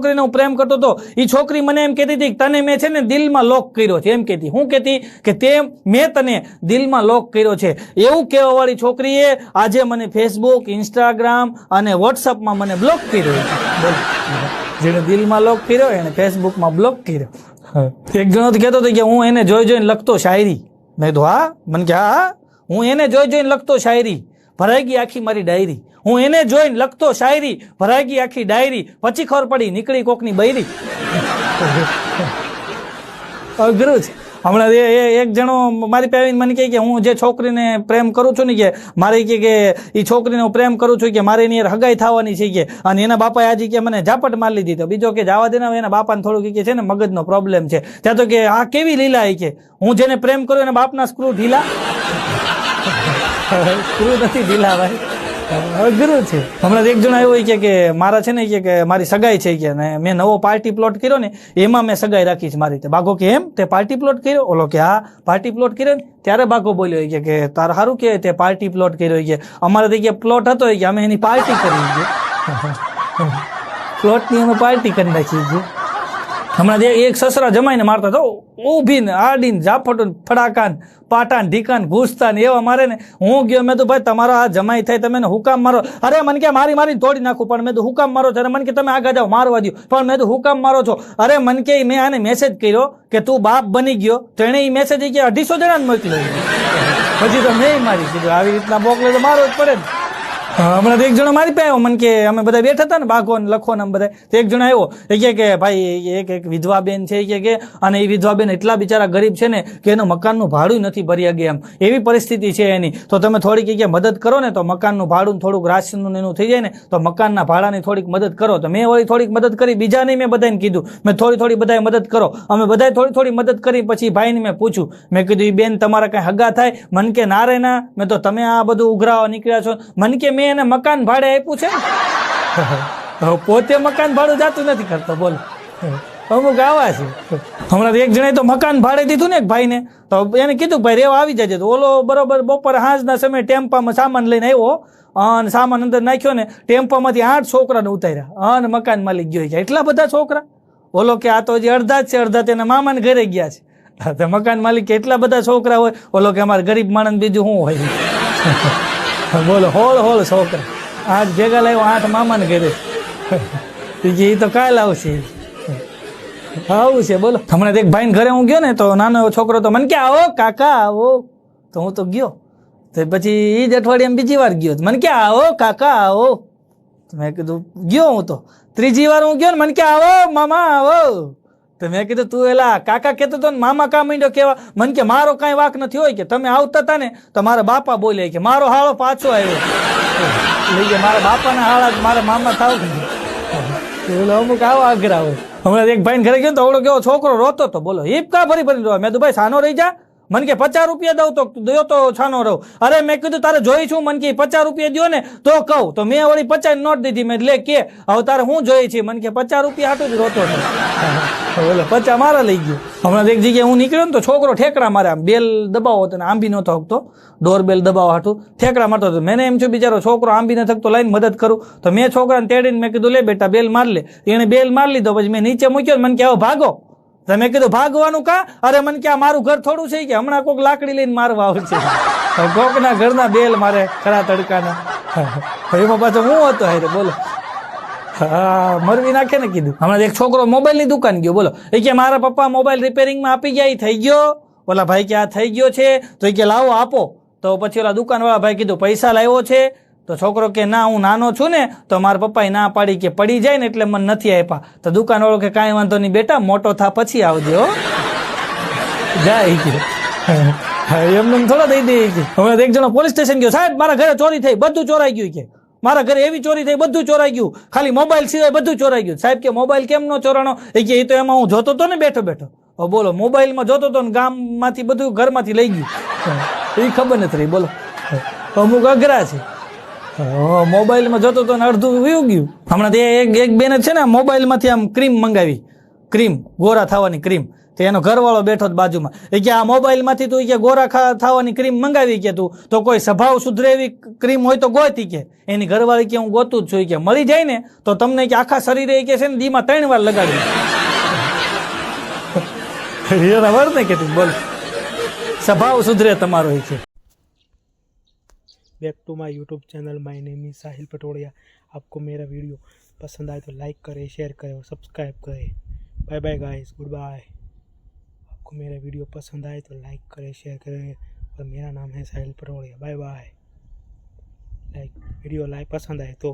છોકરીને હું પ્રેમ કરતો હતો, એ છોકરી મને એમ કહેતી હતી કે તને મેં છે ને દિલમાં લોક કર્યો છે, એમ કહેતી. હું કહેતી કે તે મેં તને દિલમાં લોક કર્યો છે. એવું કહેવા વાળી છોકરીએ આજે મને ફેસબુક, ઇન્સ્ટાગ્રામ અને વોટ્સઅપમાં મને બ્લોક કર્યો. જેને દિલમાં લોક કર્યો એને ફેસબુકમાં બ્લોક કર્યો. એક જણો તો કહેતો હતો કે હું એને જોઈ જોઈને લખતો શાયરી. મેં કીધું હા? મને કે હા, હું એને જોઈ જોઈને લખતો શાયરી, ભરાઈ ગઈ આખી મારી ડાયરી. હું એને જોઈને લખતો શાયરી, ભરાઈ ગઈ આખી ડાયરી. પછી ખબર પડી નીકળી કોકની બૈરી. અઘરું છે. હમણાં એક જણો મારી પાસે મને કહે કે હું જે છોકરીને પ્રેમ કરું છું ને, કે મારે કે એ છોકરીને હું પ્રેમ કરું છું, કે મારે એની હગાઈ થવાની છે, કે અને એના બાપાએ આજે કે મને ઝાપટ મારી લીધી. તો બીજો કે જવા દેના, એના બાપાને થોડું કે છે ને મગજનો પ્રોબ્લેમ છે. ત્યાં તો કે આ કેવી લીલા, કે હું જેને પ્રેમ કરું એના બાપના સ્ક્રૂ ઢીલા. સ્ક્રૂ નથી ઢીલા ભાઈ, અઘરું છે. હમણાં એક જણ આવ્યો કે મારા છે ને કે મારી સગાઈ છે, કે મેં નવો પાર્ટી પ્લોટ કર્યો ને એમાં મેં સગાઈ રાખી છે મારી. બાઘો કે એમ તે પાર્ટી પ્લોટ કર્યો? ઓલો કે હા પાર્ટી પ્લોટ કર્યો ને. ત્યારે બાઘો બોલ્યો કે તાર સારું કે તે પાર્ટી પ્લોટ કર્યો, કે અમારે કે પ્લોટ હતો કે અમે એની પાર્ટી કરી. પ્લોટની અમે પાર્ટી કરી નાખી છે. હમણાં એક સસરા જમાઈને મારતા તો ઊભીને આડીને ઝાપટું ફડાકાન પાટાન ઢીકાન ઘૂસતા ને એવા મારે ને. હું ગયો, મેં તો ભાઈ તમારો આ જમાઈ થાય તમે હુકામ મારો. અરે મને કે મારીને તોડી નાખું, પણ મેં તો હુકામ મારો છો. અરે મને કે તમે આગળ જાઓ મારવા દો, પણ મેં તો હુકામ મારો છો. અરે મને કે મેં આને મેસેજ કર્યો કે તું બાપ બની ગયો, તો એને એ મેસેજ કે 250 જણાને મોકલ્યો. પછી તો મેં મારી કીધું આવી રીતના મોકલે તો મારો જ પડે ને. હમણાં એક જણો મારી પાસે આવ્યો, મને કે અમે બધા બેઠા હતા ને બાઘો ને લખો ને બધા, તો એક જણ આવ્યો એ કે ભાઈ એક વિધવા બેન છે, કે અને એ વિધવા બેન એટલા બિચારા ગરીબ છે ને કે એનું મકાનનું ભાડું નથી ભરી શકે એમ, એવી પરિસ્થિતિ છે એની. તો તમે થોડીક કે મદદ કરો ને, તો મકાનનું ભાડું થોડુંક રાશનનું એનું થઈ જાય ને, તો મકાનના ભાડાની થોડીક મદદ કરો. તો મેં વળી થોડીક મદદ કરી, બીજા નહીં મેં બધાને કીધું મેં થોડી બધાએ મદદ કરો. અમે બધાએ થોડી મદદ કરી. પછી ભાઈને મેં પૂછ્યું, મેં કીધું એ બેન તમારા કાંઈ હગા થાય? મન કે ના રે ના, મેં તો તમે આ બધું ઉઘરાવા નીકળ્યા છો. મન કે મેં એને મકાન ભાડે આપ્યું છે, પોતે મકાન ભાડું જાતું નથી કરતો. બોલો, અમુક આવા છે. હમણાં એક જણાએ તો મકાન ભાડે દીધું ને એક ભાઈને, તો એને કીધું ભાઈ રેવા આવી જાય. તો ઓલો બરોબર બપોરે સાંજના સમયે ટેમ્પામાં સામાન લઈને આવ્યો અને સામાન અંદર નાખ્યો ને ટેમ્પામાંથી 8 છોકરાને ઉતાર્યા અને મકાન માલિક ગયો. એટલા બધા છોકરા? ઓલો કે આ તો હજી અડધા જ છે, અડધા તેના મામાને ઘરે ગયા છે. તો મકાન માલિક કે એટલા બધા છોકરા હોય? ઓલો કે અમારે ગરીબ માણસ બીજું શું હોય? બોલો, હોળ છોકરા 8 ભેગા લાવ્યો, 8 મામાને ઘરે. એ તો કાલ આવશે, આવું છે. બોલો, હમણાં એક ભાઈને ઘરે હું ગયો ને, તો નાનો એવો છોકરો તો મને કે આવો કાકા આવો. તો હું તો ગયો, તો પછી એ જ અઠવાડિયામાં બીજી વાર ગયો, મને કે આવો કાકા આવો. મેં કીધું ગયો હું તો ત્રીજી વાર હું ગયો ને, મને કે આવો મામા આવો. તો મેં કીધું તું એલા કાકા કહેતો હતો ને મામા કા માંડ્યો કેવા? મને કે મારો કાંઈ વાક નથી હોય, કે તમે આવતા હતા ને તો મારા બાપા બોલે કે મારો હાળો પાછો આવ્યો. મારા બાપાના હાળા મારા મામા થાવ. અમુક આવા આગ્રહ હોય. હમણાં એક ભાઈ ઘરે ગયો તો ઓળો કેવો છોકરો રોતો તો, બોલો હિપકા ભરી રોવા. મેં તો ભાઈ સાનો રહી જા. મને કે 50 રૂપિયા દઉં તો દો તો છાનો રહું. અરે મેં કીધું તારે જોઈ છું? મને કે 50 રૂપિયા દો ને તો કહું. તો મેં વળી 50 નોટ દીધી. મેં લે કે હવે તારે હું જોઈ છે? મને કે 50 રૂપિયા હાટું જ રોતો હતો. બોલો 50 મારા લઈ ગયો. હમણાં એક જગ્યાએ હું નીકળ્યો ને, તો છોકરો ઠેકડા મારે, આમ બેલ દબાવો હતો ને આંબી નતો હકતો, ડોર બેલ દબાવવા હાટું ઠેકડા મારતો હતો. મેં એમ છું બિચારો છોકરો આંબી ન થકતો, લઈને મદદ કરું. તો મેં છોકરાને તેડીને મેં કીધું લે બેટા બેલ માર લે. એને બેલ માર લીધો. પછી મેં નીચે મૂક્યો, મને કે આવો ભાગો. તો મેં કીધું ભાગવાનું કા? અરે મને કે આ મારું ઘર થોડું છે, કે હમણાં કોઈક લાકડી લઈને મારવા આવશે. કોકના ઘરના બેલ મારે ખરા તડકાના. એમાં પાછો હું હતો હારે. બોલો, હા મરવી નાખે ને. કીધું હમણાં એક છોકરો મોબાઈલની દુકાન ગયો. બોલો, એ કે મારા પપ્પા મોબાઈલ રિપેરિંગમાં આપી ગયા, થઈ ગયો. ઓલા ભાઈ કે આ થઈ ગયો છે. તો એ કે લાવો આપો. તો પછી ઓલા દુકાનવાળા ભાઈ કીધું પૈસા લાવ્યો છે? તો છોકરો કે ના હું નાનો છું ને, તો મારા પપ્પાએ ના પાડી કે પડી જાય ને એટલે મને નથી આપ્યા. તો દુકાનવાળો કે કાંઈ વાંધો નહીં બેટા, મોટો થા પછી આવજો. જાય એમને થોડા દઈ દે. હમણાં એક જણો પોલીસ સ્ટેશન ગયો, સાહેબ મારા ઘરે ચોરી થઈ, બધું ચોરાઈ ગયું. કે મારા ઘરે એવી ચોરી થઈ, બધું ચોરાઈ ગયું, ખાલી મોબાઈલ સિવાય બધું ચોરાઈ ગયું. સાહેબ કે મોબાઈલ કેમ નો ચોરાણો? એ કે એ તો એમાં હું જોતો હતો ને બેઠો બેઠો. બોલો, મોબાઈલમાં જોતો હતો ને ગામમાંથી બધું ઘરમાંથી લઈ ગયું. એ ખબર નથી રહી. બોલો, અમુક અઘરા છે. મોબાઈલમાં જોતો તો અડધું વયું ગયું. હમણાં એક બેન છે ને મોબાઈલમાંથી આમ ક્રીમ મંગાવી, ક્રીમ ગોરા થવાની ક્રીમ. તે એનો ઘરવાળો બેઠો જ બાજુમાં. એ કે આ મોબાઈલમાંથી તું કે ગોરા થવાની ક્રીમ મંગાવી કે તું તો કોઈ સ્વભાવ સુધરે એવી ક્રીમ હોય તો ગોતી કે. એની ઘરવાળી કે હું ગોતું જ છું કે મળી જાય ને તો તમને કે આખા શરીરે કે છે ને દીમાં 3 વાર લગાડી ખબર ને કે તું બોલ સ્વભાવ સુધરે તમારો છે. Back to my YouTube channel, my name is Sahil Patodia. आपको मेरा वीडियो पसंद आए तो लाइक करें, शेयर करें और सब्सक्राइब करें। Bye bye guys, goodbye. आपको मेरा वीडियो पसंद आए तो लाइक करें, शेयर करें और मेरा नाम है Sahil Patodia. Bye bye. Like video पसंद आए तो